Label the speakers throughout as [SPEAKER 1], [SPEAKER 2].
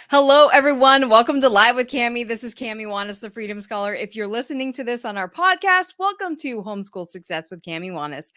[SPEAKER 1] Hello, everyone. Welcome to Live with Cami. This is Cami Wanis, the Freedom Scholar. If you're listening to this on our podcast, welcome to Homeschool Success with Cami Wanis.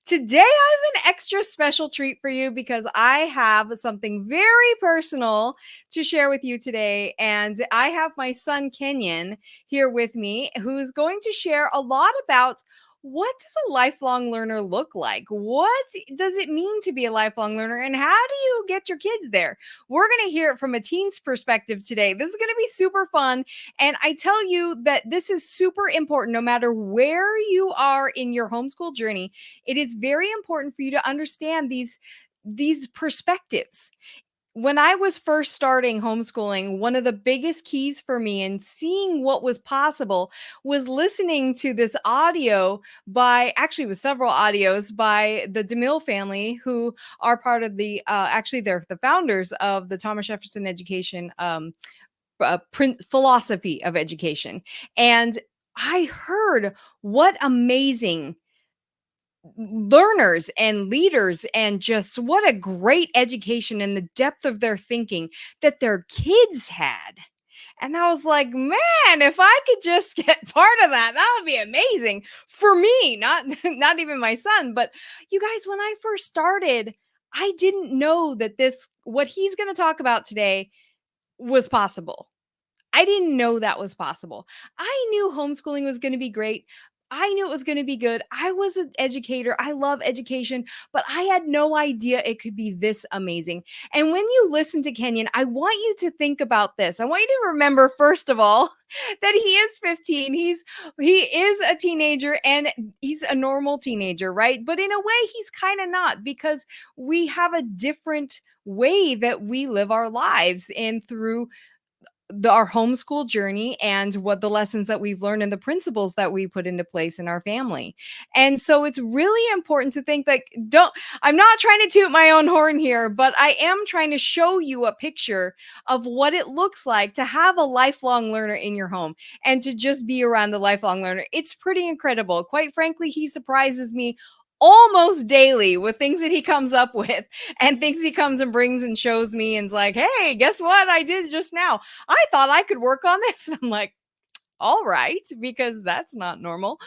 [SPEAKER 1] Today, I have an extra special treat for you because I have something very personal to share with you today. And I have my son, Kenyon, here with me, who's going to share a lot about what does a lifelong learner look like? What does it mean to be a lifelong learner? And how do you get your kids there? We're going to hear it from a teen's perspective today. This is going to be super fun. And I tell you that this is super important no matter where you are in your homeschool journey. It is very important for you to understand these perspectives. When I was first starting homeschooling, one of the biggest keys for me in seeing what was possible was listening to this audio by actually with several audios by the DeMille family, who are part of actually they're the founders of the Thomas Jefferson Education philosophy of education. And I heard what amazing learners and leaders and just what a great education and the depth of their thinking that their kids had. And I was like, man, if I could just get part of that, that would be amazing for me, not even my son. But you guys, when I first started, I didn't know that what he's going to talk about today was possible. I didn't know that was possible. I knew homeschooling was going to be great. I knew it was going to be good. I was an educator. I love education, but I had no idea it could be this amazing. And when you listen to Kenyon, I want you to think about this. I want you to remember, first of all, that he is 15. He is a teenager and he's a normal teenager, right? But in a way, he's kind of not, because we have a different way that we live our lives and through our homeschool journey and what the lessons that we've learned and the principles that we put into place in our family. And so it's really important to think like, I'm not trying to toot my own horn here, but I am trying to show you a picture of what it looks like to have a lifelong learner in your home and to just be around a lifelong learner. It's pretty incredible. Quite frankly, he surprises me almost daily with things that he comes up with and things he comes and brings and shows me and's like, hey, guess what I did just now? I thought I could work on this. And I'm like, all right, because that's not normal.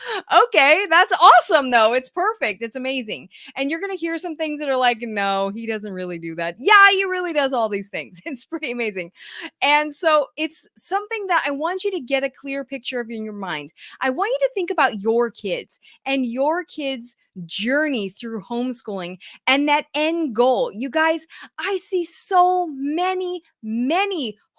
[SPEAKER 1] Okay, that's awesome, though. It's perfect. It's amazing. And you're going to hear some things that are like, no, he doesn't really do that. Yeah, he really does all these things. It's pretty amazing. And so it's something that I want you to get a clear picture of in your mind. I want you to think about your kids and your kids' journey through homeschooling and that end goal. You guys, I see so many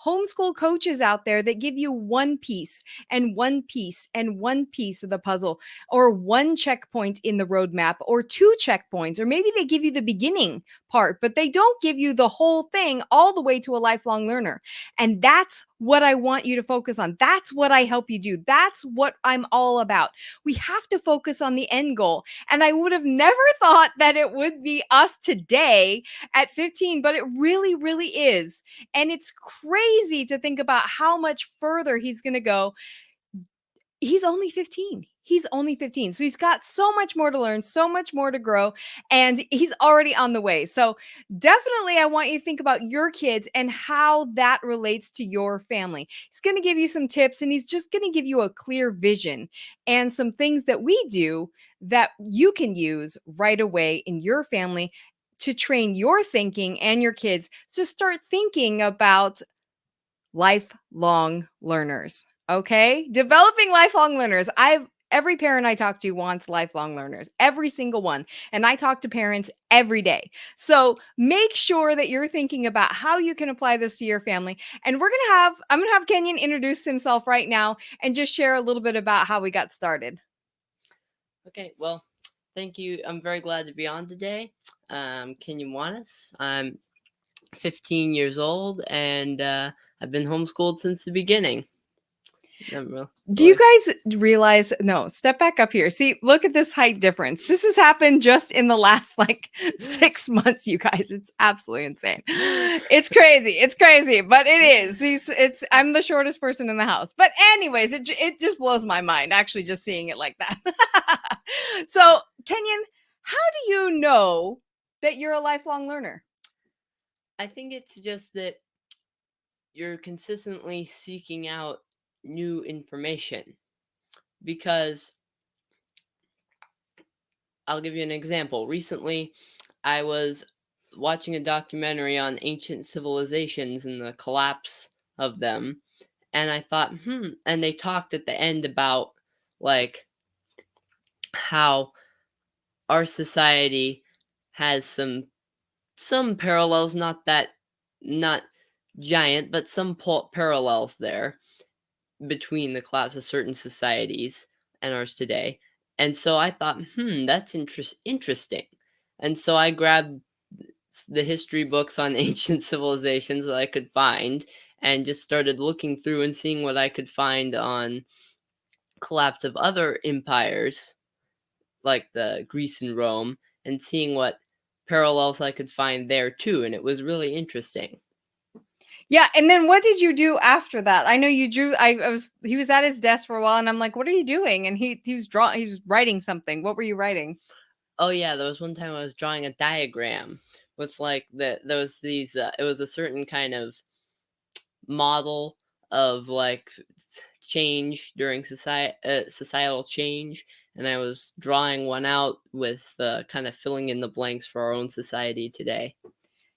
[SPEAKER 1] homeschool coaches out there that give you one piece and one piece and one piece of the puzzle, or one checkpoint in the roadmap, or two checkpoints, or maybe they give you the beginning part, but they don't give you the whole thing all the way to a lifelong learner. And that's what I want you to focus on. That's what I help you do. That's what I'm all about. We have to focus on the end goal. And I would have never thought that it would be us today at 15, but it really is. And it's crazy to think about how much further he's going to go. He's only 15. He's only 15. So he's got so much more to learn, so much more to grow, and he's already on the way. So definitely, I want you to think about your kids and how that relates to your family. He's going to give you some tips, and he's just going to give you a clear vision and some things that we do that you can use right away in your family to train your thinking and your kids to start thinking about lifelong learners. Okay. Developing lifelong learners. Every parent I talk to wants lifelong learners, every single one. And I talk to parents every day. So make sure that you're thinking about how you can apply this to your family. And I'm going to have Kenyon introduce himself right now and just share a little bit about how we got started.
[SPEAKER 2] Okay, well, thank you. I'm very glad to be on today. Kenyon Wanis. I'm 15 years old, and I've been homeschooled since the beginning.
[SPEAKER 1] Do you guys realize? No, step back up here. See, look at this height difference. This has happened just in the last 6 months, you guys. It's absolutely insane. It's crazy. It's crazy, but it is. I'm the shortest person in the house. But anyways, it just blows my mind actually just seeing it like that. So, Kenyon, how do you know that you're a lifelong learner?
[SPEAKER 2] I think it's just that you're consistently seeking out new information. Because I'll give you an example. Recently, I was watching a documentary on ancient civilizations and the collapse of them, and I thought, and they talked at the end about like how our society has some parallels, not giant, but some parallels there between the collapse of certain societies and ours today. And so I thought, that's interesting. And so I grabbed the history books on ancient civilizations that I could find and just started looking through and seeing what I could find on collapse of other empires like the Greece and Rome and seeing what parallels I could find there too, and it was really interesting.
[SPEAKER 1] Yeah, and then what did you do after that? I know you drew. I was he was at his desk for a while, and I'm like, "What are you doing?" And he was drawing. He was writing something. What were you writing?
[SPEAKER 2] Oh yeah, there was one time I was drawing a diagram with like there was these it was a certain kind of model of like change during societal change, and I was drawing one out with kind of filling in the blanks for our own society today.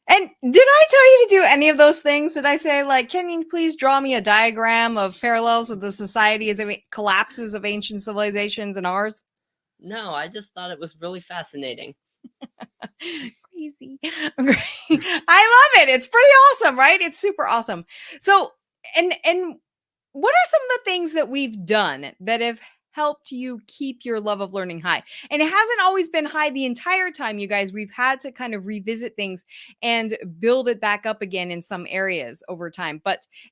[SPEAKER 1] And did I tell you to do any of those things? Did I say, like, can you please draw me a diagram of parallels of the society as it collapses of ancient civilizations and ours?
[SPEAKER 2] No, I just thought it was really fascinating.
[SPEAKER 1] Crazy. I love it. It's pretty awesome, right? It's super awesome. So, and what are some of the things that we've done that have helped you keep your love of learning high? And it hasn't always been high the entire time, you guys. We've had to kind of revisit things and build it back up again in some areas over time.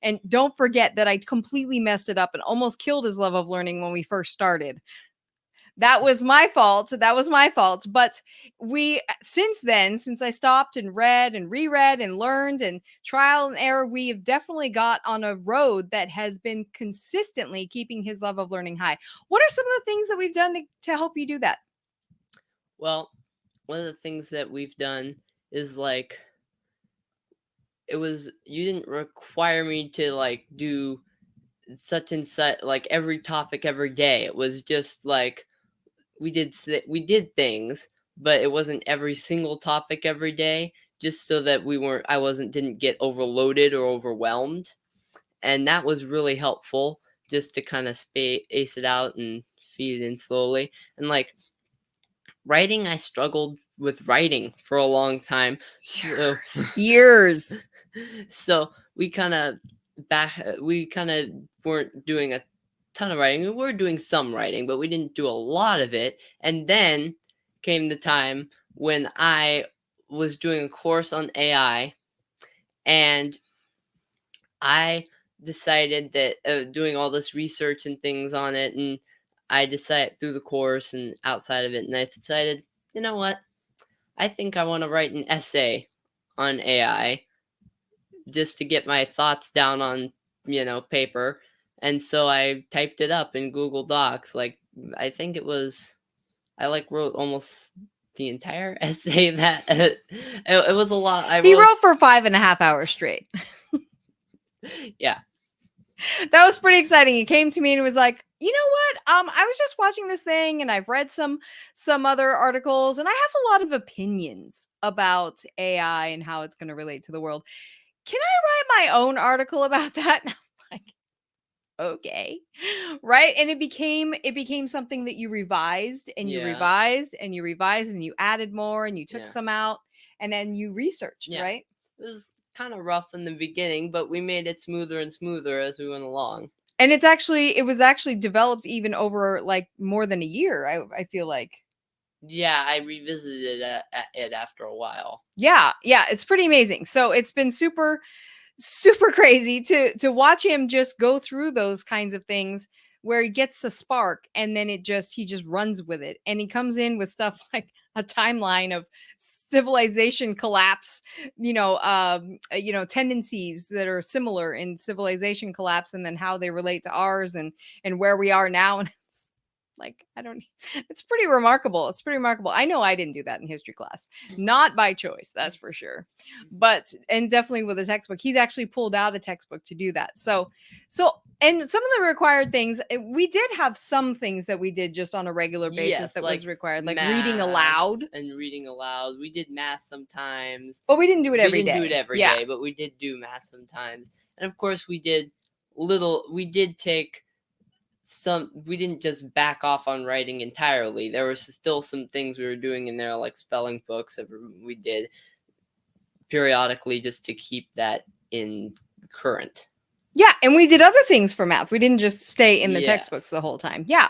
[SPEAKER 1] And don't forget that I completely messed it up and almost killed his love of learning when we first started. That was my fault. That was my fault. But since then, since I stopped and read and reread and learned and trial and error, we have definitely got on a road that has been consistently keeping his love of learning high. What are some of the things that we've done to help you do that?
[SPEAKER 2] Well, one of the things that we've done is like you didn't require me to like do such and such like every topic every day. It was just like we did things, but it wasn't every single topic every day, just so that I wasn't didn't get overloaded or overwhelmed. And that was really helpful, just to kind of ace it out and feed it in slowly. And like writing, I struggled with writing for a long time. So,
[SPEAKER 1] Years.
[SPEAKER 2] so we kind of weren't doing a ton of writing. We were doing some writing, but we didn't do a lot of it. And then came the time when I was doing a course on AI, and I decided that doing all this research and things on it, and I decided through the course and outside of it, and I decided, you know what? I think I want to write an essay on AI just to get my thoughts down on, paper. And so I typed it up in Google Docs. Like, I think I like wrote almost the entire essay that it was a lot.
[SPEAKER 1] He wrote for 5.5 hours straight.
[SPEAKER 2] Yeah.
[SPEAKER 1] That was pretty exciting. He came to me and was like, "You know what? I was just watching this thing and I've read some other articles and I have a lot of opinions about AI and how it's going to relate to the world. Can I write my own article about that?" And I'm like, "Okay." Right? And it became something that you revised and you
[SPEAKER 2] Yeah.
[SPEAKER 1] revised and you revised and you added more and you took
[SPEAKER 2] Yeah.
[SPEAKER 1] some out and then you researched,
[SPEAKER 2] Yeah.
[SPEAKER 1] right?
[SPEAKER 2] It was kind of rough in the beginning, but we made it smoother and smoother as we went along.
[SPEAKER 1] And it was actually developed even over like more than a year, I feel like.
[SPEAKER 2] Yeah, I revisited it after a while.
[SPEAKER 1] Yeah, it's pretty amazing. So it's been super, super crazy to watch him just go through those kinds of things where he gets a spark and then he just runs with it. And he comes in with stuff like a timeline of civilization collapse, tendencies that are similar in civilization collapse and then how they relate to ours and where we are now. And it's like, I don't, it's pretty remarkable. It's pretty remarkable. I know I didn't do that in history class, not by choice, that's for sure. But, and definitely with a textbook, he's actually pulled out a textbook to do that. So, and some of the required things, we did have some things that we did just on a regular basis
[SPEAKER 2] Yes,
[SPEAKER 1] that
[SPEAKER 2] like
[SPEAKER 1] was required, like reading aloud.
[SPEAKER 2] and reading aloud. We did math sometimes.
[SPEAKER 1] But we didn't do it
[SPEAKER 2] We
[SPEAKER 1] every
[SPEAKER 2] didn't
[SPEAKER 1] day.
[SPEAKER 2] do it every
[SPEAKER 1] Yeah.
[SPEAKER 2] day, but we did do math sometimes. And of course, we did take some. We didn't just back off on writing entirely. There was still some things we were doing in there, like spelling books that we did periodically just to keep that in current.
[SPEAKER 1] Yeah, and we did other things for math. We didn't just stay in the textbooks
[SPEAKER 2] Yes.
[SPEAKER 1] the whole time. Yeah.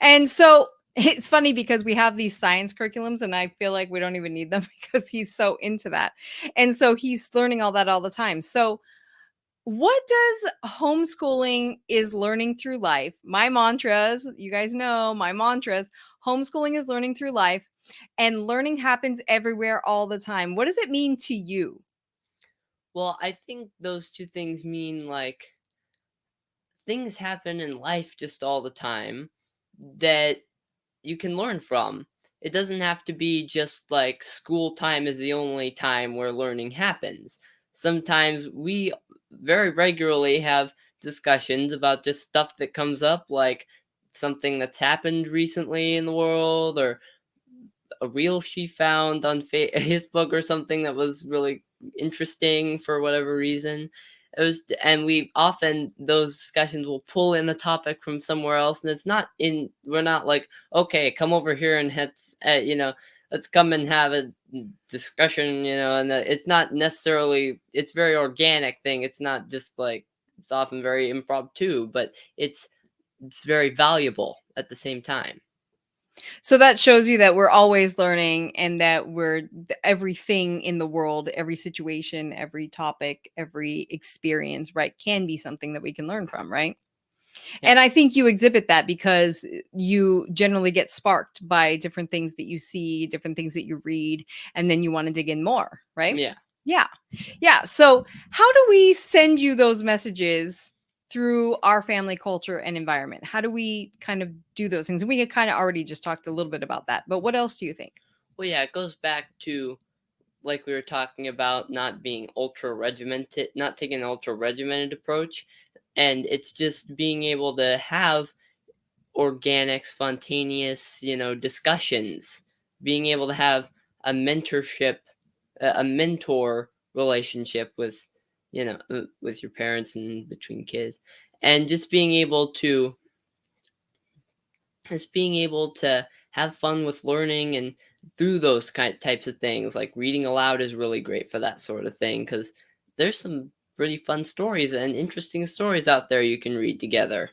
[SPEAKER 1] And so it's funny because we have these science curriculums and I feel like we don't even need them because he's so into that. And so he's learning all that all the time. So what does homeschooling is learning through life? My mantras, you guys know my mantras, homeschooling is learning through life and learning happens everywhere all the time. What does it mean to you?
[SPEAKER 2] Well, I think those two things mean like things happen in life just all the time that you can learn from. It doesn't have to be just like school time is the only time where learning happens. Sometimes we very regularly have discussions about just stuff that comes up, like something that's happened recently in the world, or a reel she found on Facebook or something that was really interesting for whatever reason. It was, and we often those discussions will pull in the topic from somewhere else, and it's not in. We're not like, okay, come over here and let's come and have a discussion, and it's not necessarily. It's very organic thing. It's not just like it's often very impromptu, but it's very valuable at the same time.
[SPEAKER 1] So that shows you that we're always learning and that everything in the world, every situation, every topic, every experience, right, can be something that we can learn from, right?
[SPEAKER 2] Yeah.
[SPEAKER 1] And I think you exhibit that because you generally get sparked by different things that you see, different things that you read, and then you want to dig in more, right?
[SPEAKER 2] Yeah.
[SPEAKER 1] Yeah. Yeah. So, how do we send you those messages through our family culture and environment? How do we kind of do those things? And we had kind of already just talked a little bit about that, but what else do you think?
[SPEAKER 2] Well, yeah, it goes back to like we were talking about not being ultra regimented, not taking an ultra regimented approach, and it's just being able to have organic, spontaneous, discussions, being able to have a mentorship, a mentor relationship with, with your parents and between kids, and just being able to have fun with learning and through those types of things. Like reading aloud is really great for that sort of thing because there's some really fun stories and interesting stories out there you can read together.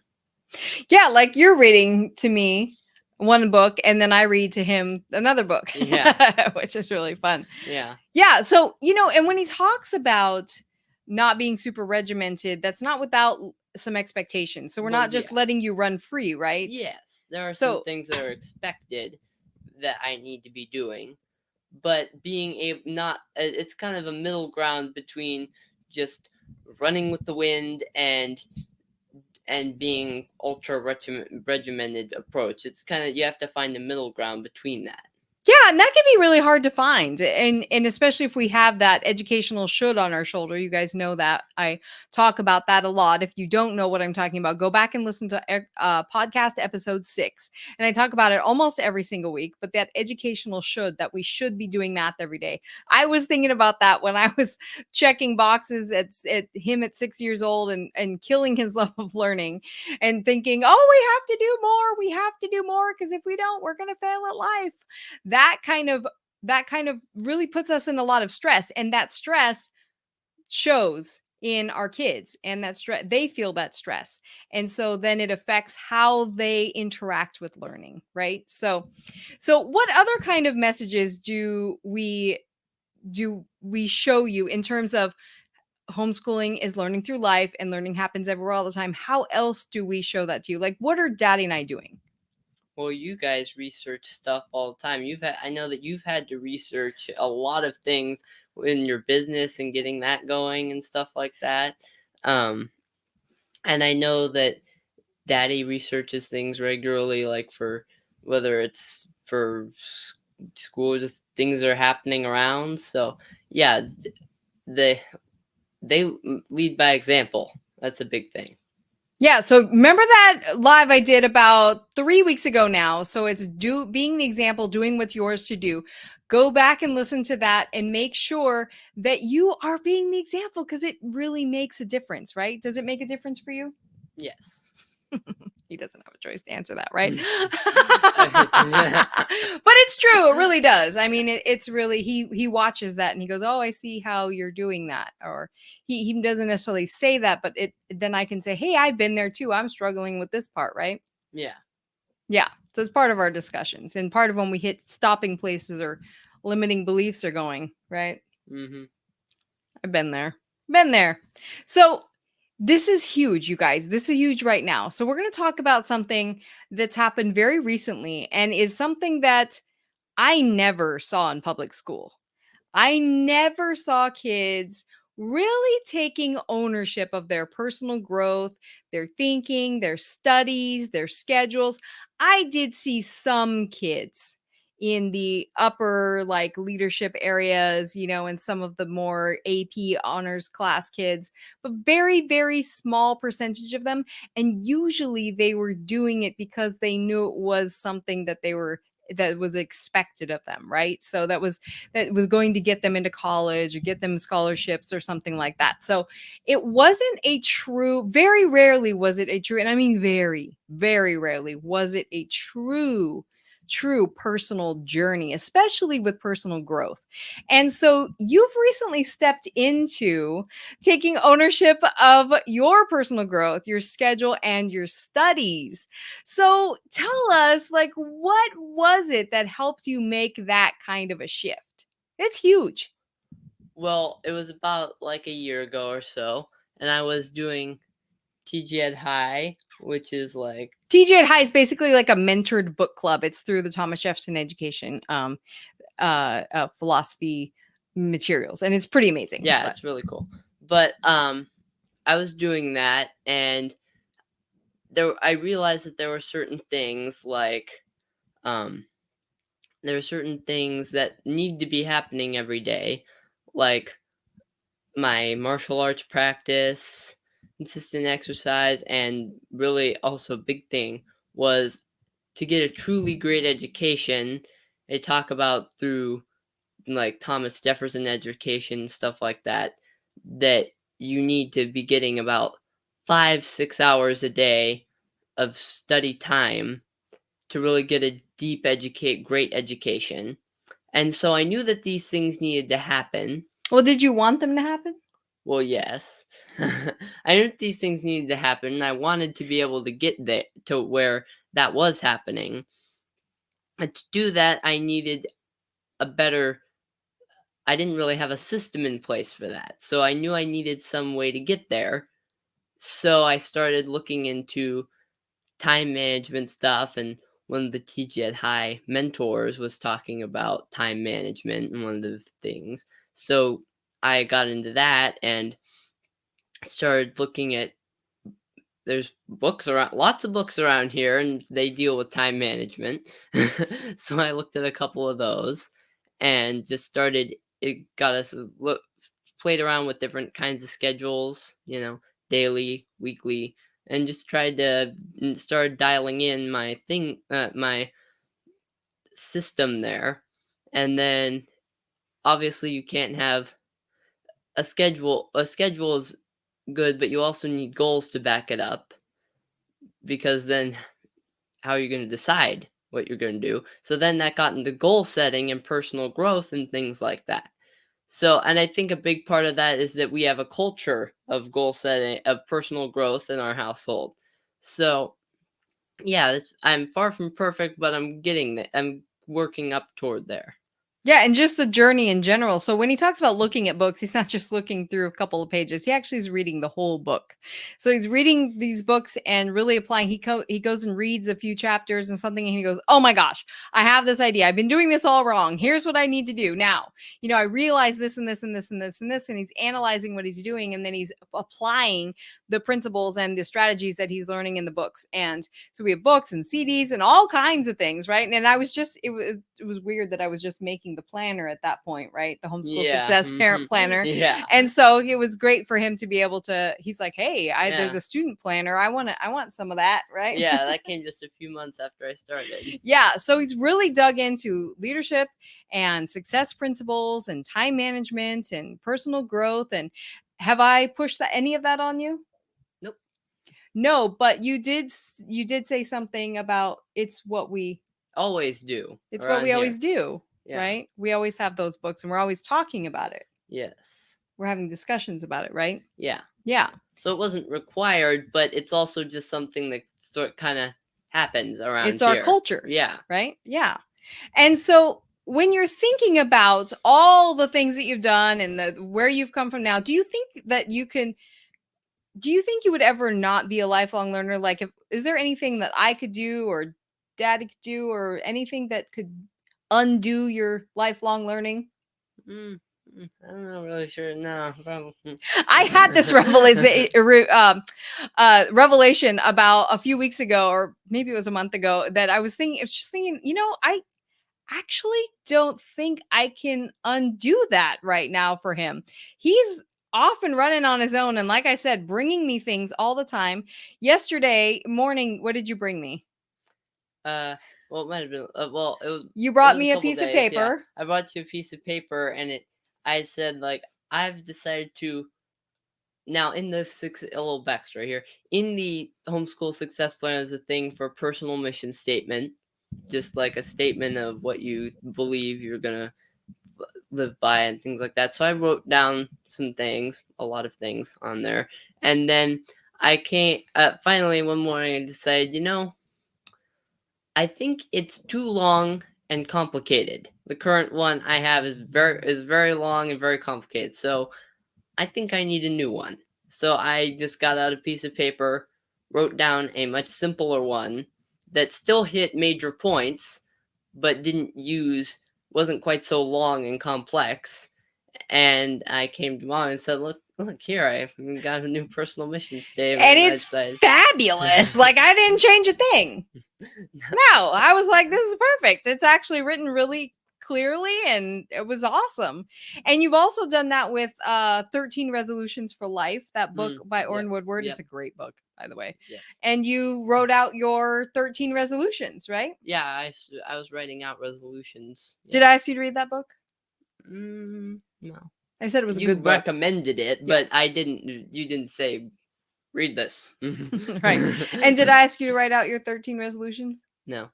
[SPEAKER 1] Yeah, like you're reading to me one book and then I read to him another book.
[SPEAKER 2] Yeah.
[SPEAKER 1] Which is really fun.
[SPEAKER 2] Yeah.
[SPEAKER 1] Yeah, so, and when he talks about not being super regimented, that's not without some expectations. So we're
[SPEAKER 2] Well,
[SPEAKER 1] not just
[SPEAKER 2] yeah.
[SPEAKER 1] letting you run free, right?
[SPEAKER 2] Yes, there are some
[SPEAKER 1] So
[SPEAKER 2] things that are expected that I need to be doing, but being able not it's kind of a middle ground between just running with the wind and being ultra regimented approach. It's kind of you have to find a middle ground between that.
[SPEAKER 1] yeah, and that can be really hard to find. And especially if we have that educational should on our shoulder. You guys know that. I talk about that a lot. If you don't know what I'm talking about, go back and listen to podcast episode 6. And I talk about it almost every single week, but that educational should that we should be doing math every day. I was thinking about that when I was checking boxes at him at 6 years old and killing his love of learning and thinking, "Oh, we have to do more. We have to do more because if we don't, we're going to fail at life." That kind of really puts us in a lot of stress, and that stress shows in our kids, and that stress, they feel that stress, and so then it affects how they interact with learning, right? So what other kind of messages do we show you in terms of homeschooling is learning through life and learning happens everywhere all the time? How else do we show that to you? Like, what are Daddy and I doing?
[SPEAKER 2] Well, you guys research stuff all the time. I know that you've had to research a lot of things in your business and getting that going and stuff like that. And I know that Daddy researches things regularly, like for whether it's for school, just things that are happening around. So yeah, they they lead by example. That's a big thing.
[SPEAKER 1] Yeah, so remember that live I did about 3 weeks ago now. So it's being the example, doing what's yours to do. Go back and listen to that and make sure that you are being the example because it really makes a difference, right? Does it make a difference for you?
[SPEAKER 2] Yes.
[SPEAKER 1] He doesn't have a choice to answer that, right?
[SPEAKER 2] Mm.
[SPEAKER 1] But it's true. It really does. I mean, it's really he watches that and he goes, "Oh, I see how you're doing that." Or he doesn't necessarily say that, but it then I can say, "Hey, I've been there too. I'm struggling with this part," right?
[SPEAKER 2] Yeah.
[SPEAKER 1] Yeah. So it's part of our discussions and part of when we hit stopping places or limiting beliefs are going, right?
[SPEAKER 2] Hmm.
[SPEAKER 1] I've been there. Been there. So this is huge, you guys. This is huge right now. So we're going to talk about something that's happened very recently and is something that I never saw in public school. I never saw kids really taking ownership of their personal growth, their thinking, their studies, their schedules. I did see some kids in the upper like leadership areas, and some of the more AP honors class kids, but very, very small percentage of them. And usually they were doing it because they knew it was something that was expected of them, right? So that was going to get them into college or get them scholarships or something like that. So it wasn't a true, very rarely was it a true, and I mean very, very rarely was it a true personal journey, especially with personal growth. And so you've recently stepped into taking ownership of your personal growth, your schedule, and your studies. So tell us, like, what was it that helped you make that kind of a shift? It's huge.
[SPEAKER 2] Well, it was about like a year ago or so, and I was doing TG Ed High, which is like
[SPEAKER 1] TJ at High is basically like a mentored book club. It's through the Thomas Jefferson Education philosophy materials, and it's pretty amazing.
[SPEAKER 2] yeah,
[SPEAKER 1] But
[SPEAKER 2] it's really cool. But I was doing that, and I realized that there were certain things like um there are certain things that need to be happening every day, like my martial arts practice, consistent exercise, and really also a big thing was to get a truly great education. They talk about through like Thomas Jefferson education, stuff like that, that you need to be getting about 5-6 hours a day of study time to really get a great education. And so I knew that these things needed to happen.
[SPEAKER 1] well, did you want them to happen?
[SPEAKER 2] Well, yes. I knew that these things needed to happen, and I wanted to be able to get there to where that was happening. And to do that, a better I didn't really have a system in place for that. So I knew I needed some way to get there. So I started looking into time management stuff, and one of the TG at High mentors was talking about time management and one of the things. So I got into that and started looking at there's books around lots of books around here and they deal with time management. So I looked at a couple of those and just started it got us played around with different kinds of schedules, daily, weekly, and just tried to start dialing in my system there. And then obviously you can't have a schedule is good, but you also need goals to back it up because then how are you going to decide what you're going to do? So then that got into goal setting and personal growth and things like that. So, and I think a big part of that is that we have a culture of goal setting, of personal growth in our household. So, yeah, I'm far from perfect, but I'm getting there. I'm working up toward there.
[SPEAKER 1] Yeah, and just the journey in general. So when he talks about looking at books, he's not just looking through a couple of pages. He actually is reading the whole book. So he's reading these books and really applying. He goes and reads a few chapters and something, and he goes, "Oh my gosh, I have this idea. I've been doing this all wrong. Here's what I need to do now. I realize this and this and this and this and this." And he's analyzing what he's doing, and then he's applying the principles and the strategies that he's learning in the books. And so we have books and CDs and all kinds of things, right? And I was just it was weird that I was just making the planner at that point, right? The homeschool
[SPEAKER 2] Yeah.
[SPEAKER 1] success parent planner.
[SPEAKER 2] Yeah.
[SPEAKER 1] And so it was great for him to be able to, he's like, "Hey, there's
[SPEAKER 2] Yeah.
[SPEAKER 1] a student planner. I want some of that," right?
[SPEAKER 2] Yeah, that came just a few months after I started.
[SPEAKER 1] Yeah. So he's really dug into leadership and success principles and time management and personal growth. And have I pushed any of that on you?
[SPEAKER 2] Nope.
[SPEAKER 1] No, but you did say something about it's what we
[SPEAKER 2] Always do.
[SPEAKER 1] It's what
[SPEAKER 2] around
[SPEAKER 1] we always
[SPEAKER 2] here.
[SPEAKER 1] do,
[SPEAKER 2] Yeah.
[SPEAKER 1] right? We always have those books and we're always talking about it.
[SPEAKER 2] Yes.
[SPEAKER 1] We're having discussions about it, right?
[SPEAKER 2] Yeah.
[SPEAKER 1] Yeah.
[SPEAKER 2] So it wasn't required, but it's also just something that sort kind of happens around
[SPEAKER 1] It's our
[SPEAKER 2] here.
[SPEAKER 1] culture,
[SPEAKER 2] Yeah.
[SPEAKER 1] right? Yeah. And so when you're thinking about all the things that you've done and where you've come from now, do you think you would ever not be a lifelong learner? Like, is there anything that I could do or Daddy could do or anything that could undo your lifelong learning?
[SPEAKER 2] I'm not really sure. No, probably.
[SPEAKER 1] I had this revelation about a few weeks ago, or maybe it was a month ago, that I was just thinking, I actually don't think I can undo that right now for him. He's off and running on his own. And like I said, bringing me things all the time. Yesterday morning, what did you bring me?
[SPEAKER 2] Well, it might have been. Well, it was.
[SPEAKER 1] You brought
[SPEAKER 2] it was
[SPEAKER 1] me a
[SPEAKER 2] couple
[SPEAKER 1] piece of
[SPEAKER 2] days, yeah.
[SPEAKER 1] paper.
[SPEAKER 2] I brought you a piece of paper, and I said like I've decided to. Now, in the a little backstory here, in the homeschool success plan is a thing for personal mission statement, just like a statement of what you believe you're gonna live by and things like that. So I wrote down some things, a lot of things on there, and then I came. Finally, one morning, I decided, I think it's too long and complicated. The current one I have is very long and very complicated. So I think I need a new one. So I just got out a piece of paper, wrote down a much simpler one that still hit major points, but wasn't quite so long and complex. And I came to Mom and said, look here, I got a new personal mission statement.
[SPEAKER 1] And it's fabulous. Like, I didn't change a thing. No, I was like, this is perfect. It's actually written really clearly and it was awesome. And you've also done that with 13 Resolutions for Life, that book by Orrin Woodward.
[SPEAKER 2] Yep.
[SPEAKER 1] It's a great book, by the way.
[SPEAKER 2] Yes.
[SPEAKER 1] And you wrote out your 13 resolutions, right?
[SPEAKER 2] Yeah, I was writing out resolutions. Yeah.
[SPEAKER 1] Did I ask you to read that book?
[SPEAKER 2] No.
[SPEAKER 1] I said it was a good book.
[SPEAKER 2] You recommended it, but
[SPEAKER 1] Yes.
[SPEAKER 2] You didn't say read this.
[SPEAKER 1] Right. And did I ask you to write out your 13 resolutions?
[SPEAKER 2] No.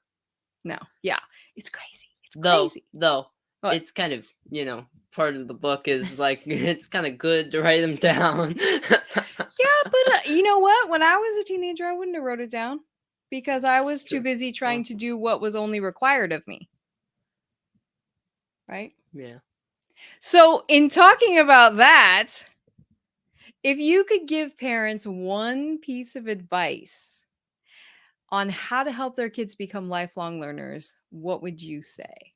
[SPEAKER 1] Yeah. It's crazy. It's crazy.
[SPEAKER 2] Though
[SPEAKER 1] What?
[SPEAKER 2] it's kind of, part of the book is like it's kind of good to write them down.
[SPEAKER 1] Yeah, but you know what? When I was a teenager, I wouldn't have wrote it down because I was too busy trying to do what was only required of me. Right?
[SPEAKER 2] Yeah.
[SPEAKER 1] So, in talking about that, if you could give parents one piece of advice on how to help their kids become lifelong learners, what would you say?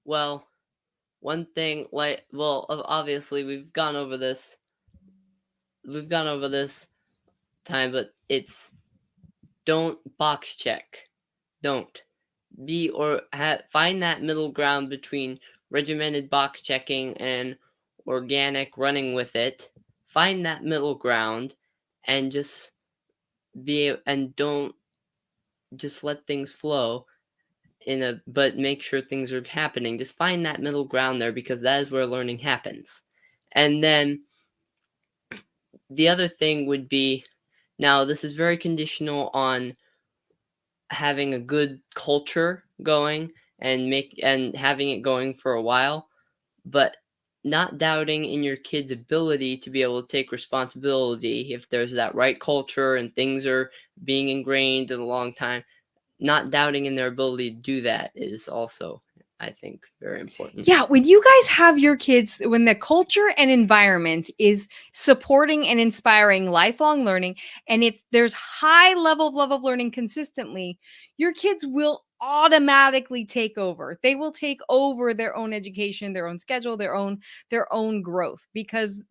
[SPEAKER 2] Well, one thing, obviously we've gone over this time, but it's don't box check. Don't find that middle ground between regimented box checking and organic running with it. Find that middle ground and don't just let things flow but make sure things are happening. Just find that middle ground there because that is where learning happens. And then the other thing would be, now this is very conditional on having a good culture going and having it going for a while, but not doubting in your kid's ability to be able to take responsibility if there's that right culture and things are being ingrained in a long time. Not doubting in their ability to do that is also, I think very important.
[SPEAKER 1] Yeah, when you guys have your kids, when the culture and environment is supporting and inspiring lifelong learning, and there's high level of learning consistently, your kids will automatically take over. They will take over their own education, their own schedule, their own growth, because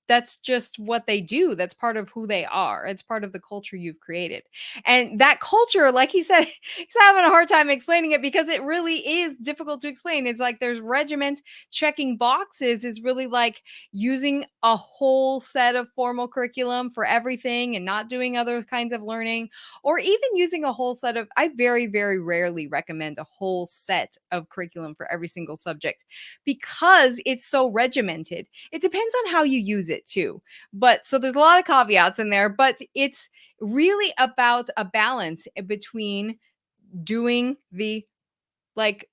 [SPEAKER 1] that's just what they do. That's part of who they are. It's part of the culture you've created. And that culture, like he said, he's having a hard time explaining it because it really is difficult to explain. It's like there's regiment checking boxes is really like using a whole set of formal curriculum for everything and not doing other kinds of learning, or even using a whole set of, I very, very rarely recommend a whole set of curriculum for every single subject because it's so regimented. It depends on how you use it too. But so there's a lot of caveats in there, but it's really about a balance between doing the like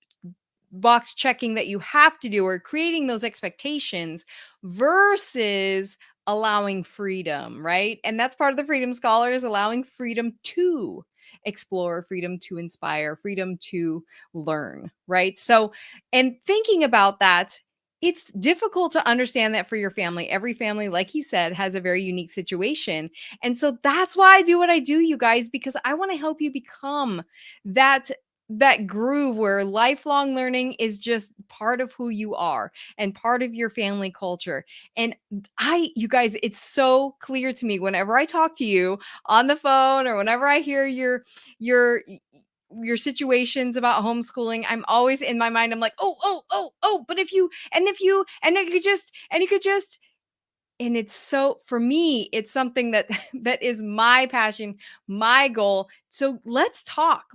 [SPEAKER 1] box checking that you have to do or creating those expectations versus allowing freedom, right? And that's part of the Freedom Scholars, allowing freedom to explore, freedom to inspire, freedom to learn, right? So, and thinking about that, it's difficult to understand that for your family. Every family, like he said, has a very unique situation. And so that's why I do what I do, you guys, because I want to help you become that groove where lifelong learning is just part of who you are and part of your family culture. And you guys, it's so clear to me whenever I talk to you on the phone or whenever I hear your situations about homeschooling, I'm always in my mind, I'm like, oh, but if you, and you could just, and it's so, for me, it's something that that is my passion, my goal. So let's talk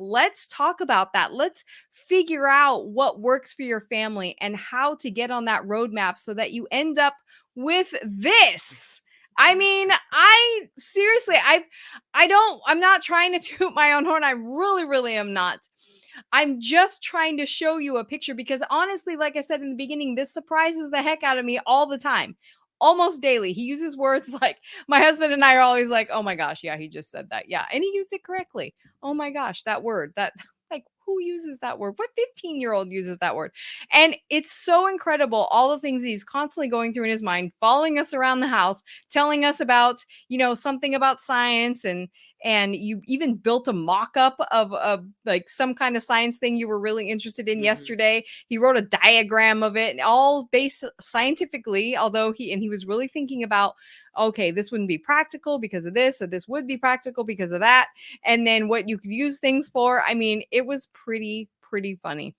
[SPEAKER 1] about that. Let's figure out what works for your family and how to get on that roadmap so that you end up with this. I mean, I seriously, I'm not trying to toot my own horn. I really am not. I'm just trying to show you a picture because honestly, like I said in the beginning, this surprises the heck out of me all the time, almost daily. He uses words like, my husband and I are always like, oh my gosh, yeah, he just said that. Yeah. And he used it correctly. Oh my gosh, that word, that like, who uses that word? What 15-year-old uses that word? And it's so incredible. All the things he's constantly going through in his mind, following us around the house, telling us about, something about science, and you even built a mock-up of like some kind of science thing you were really interested in yesterday. He wrote a diagram of it, all based scientifically, although he was really thinking about, okay, this wouldn't be practical because of this, or this would be practical because of that, and then what you could use things for. I mean, it was pretty funny.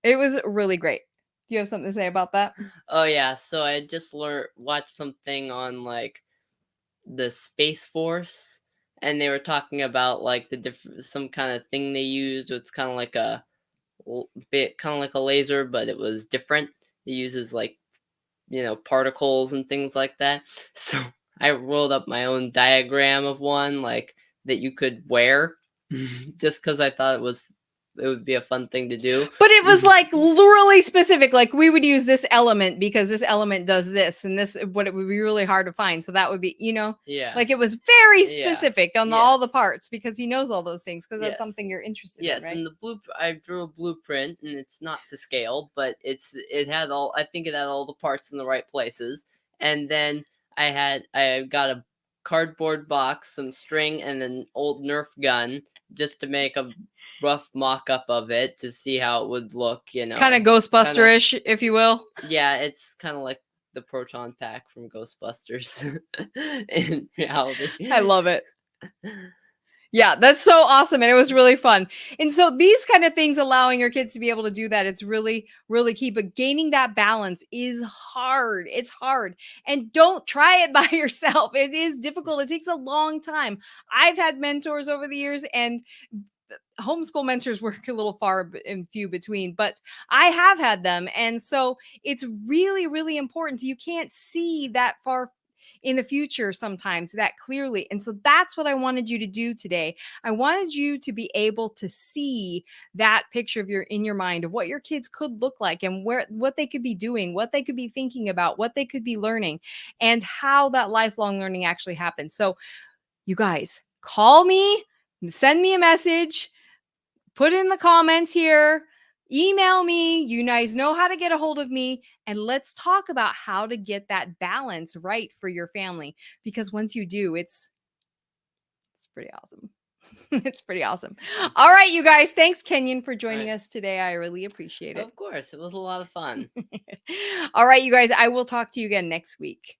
[SPEAKER 1] It was really great. Do you have something to say about that?
[SPEAKER 2] Oh yeah, so I just watched something on like the Space Force, and they were talking about like the different some kind of thing they used. It's kind of like a bit kind of like a laser, but it was different. It uses like particles and things like that. So I rolled up my own diagram of one like that you could wear, just because I thought it would be a fun thing to do.
[SPEAKER 1] But it was like really specific. Like we would use this element because this element does this, and this, what it would be really hard to find. So that would be,
[SPEAKER 2] Yeah.
[SPEAKER 1] like it was very
[SPEAKER 2] Yeah.
[SPEAKER 1] specific on all the parts because he knows all those things because that's
[SPEAKER 2] Yes.
[SPEAKER 1] something you're interested in,
[SPEAKER 2] Yes,
[SPEAKER 1] right?
[SPEAKER 2] and I drew a blueprint, and it's not to scale, but it had all. I think it had all the parts in the right places. And then I got a cardboard box, some string, and an old Nerf gun just to make a rough mock-up of it to see how it would look.
[SPEAKER 1] Kind of Ghostbuster-ish, if you will.
[SPEAKER 2] Yeah, it's kind of like the proton pack from Ghostbusters in reality.
[SPEAKER 1] I love it. Yeah, that's so awesome. And it was really fun. And so these kind of things, allowing your kids to be able to do that, it's really key. But gaining that balance is hard. It's hard. And don't try it by yourself. It is difficult. It takes a long time. I've had mentors over the years, and homeschool mentors work a little far and few between, but I have had them. And so it's really important. You can't see that far in the future sometimes that clearly. And so that's what I wanted you to do today. I wanted you to be able to see that picture in your mind of what your kids could look like and what they could be doing, what they could be thinking about, what they could be learning, and how that lifelong learning actually happens. So you guys, call me, send me a message, put in the comments here, email me. You guys know how to get a hold of me. And let's talk about how to get that balance right for your family. Because once you do, it's pretty awesome. It's pretty awesome. All right, you guys. Thanks, Kenyon, for joining us today. I really appreciate it.
[SPEAKER 2] Of course. It was a lot of fun.
[SPEAKER 1] All right, you guys. I will talk to you again next week.